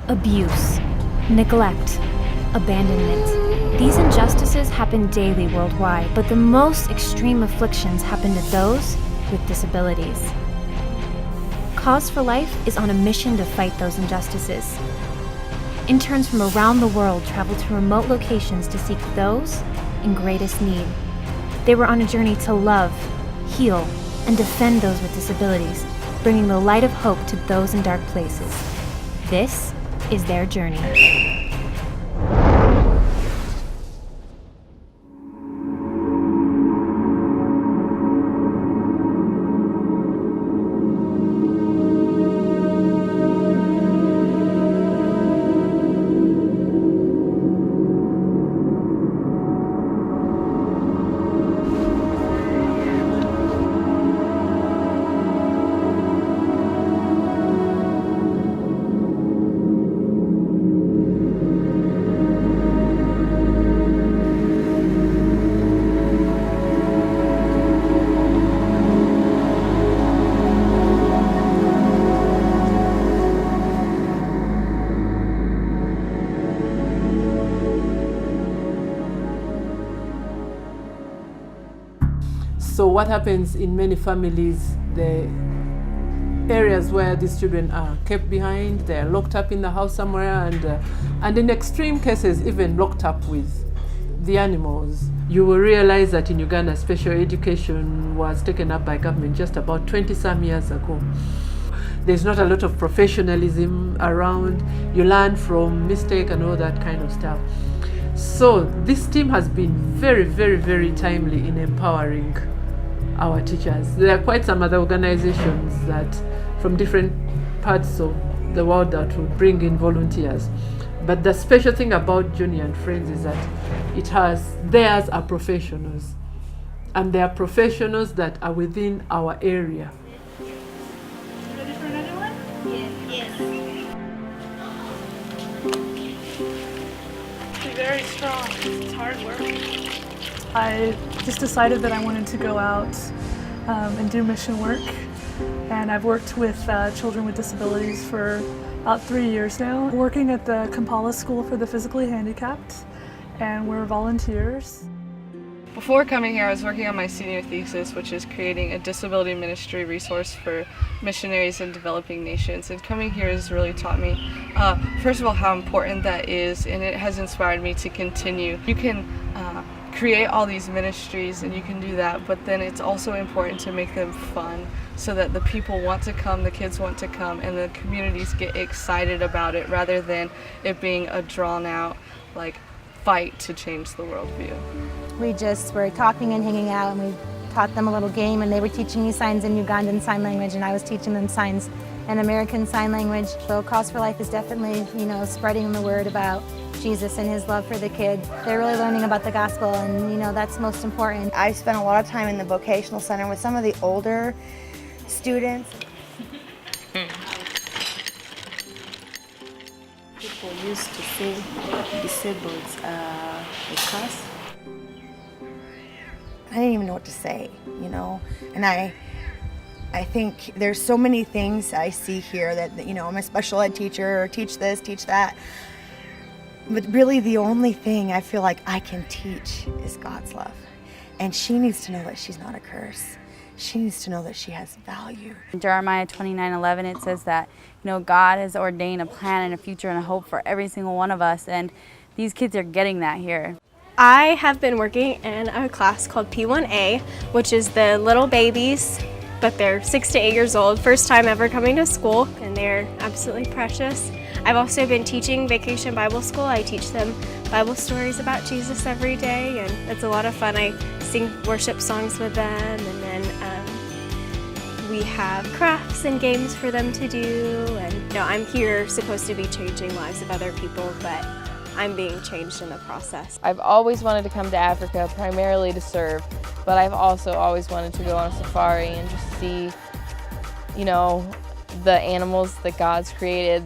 Abuse, neglect, abandonment. These injustices happen daily worldwide, but the most extreme afflictions happen to those with disabilities. Cause for Life is on a mission to fight those injustices. Interns from around the world travel to remote locations to seek those in greatest need. They were on a journey to love, heal, and defend those with disabilities, bringing the light of hope to those in dark places. This is their journey. So what happens in many families, the areas where these children are kept behind, they're locked up in the house somewhere, and in extreme cases even locked up with the animals. You will realize that in Uganda, special education was taken up by government just about 20-some years ago. There's not a lot of professionalism around. You learn from mistake and all that kind of stuff. So this team has been very, very, very timely in empowering our teachers. There are quite some other organizations that from different parts of the world that will bring in volunteers. But the special thing about Johnny and Friends is that theirs are professionals. And they are professionals that are within our area. Ready for another one? Yes. You're very strong. It's hard work. I just decided that I wanted to go out and do mission work, and I've worked with children with disabilities for about 3 years now, working at the Kampala School for the Physically Handicapped, and we're volunteers. Before coming here, I was working on my senior thesis, which is creating a disability ministry resource for missionaries in developing nations. And coming here has really taught me, first of all, how important that is, and it has inspired me to continue. You can create all these ministries and you can do that, but then it's also important to make them fun so that the people want to come, the kids want to come, and the communities get excited about it rather than it being a drawn out fight to change the worldview. We just were talking and hanging out, and we taught them a little game, and they were teaching me signs in Ugandan Sign Language, and I was teaching them signs in American Sign Language. So Cause for Life is definitely, spreading the word about Jesus and his love for the kid. They're really learning about the gospel, and that's most important. I spent a lot of time in the vocational center with some of the older students. People used to say disabled are a curse. I didn't even know what to say, and I think there's so many things I see here that, I'm a special ed teacher, or teach this, teach that. But really the only thing I feel like I can teach is God's love. And she needs to know that she's not a curse. She needs to know that she has value. In Jeremiah 29:11, it says that, God has ordained a plan and a future and a hope for every single one of us, and these kids are getting that here. I have been working in a class called P1A, which is the little babies, but they're 6 to 8 years old, first time ever coming to school, and they're absolutely precious. I've also been teaching Vacation Bible School. I teach them Bible stories about Jesus every day, and it's a lot of fun. I sing worship songs with them, and then we have crafts and games for them to do. And I'm here supposed to be changing lives of other people, but I'm being changed in the process. I've always wanted to come to Africa primarily to serve, but I've also always wanted to go on a safari and just see, the animals that God's created.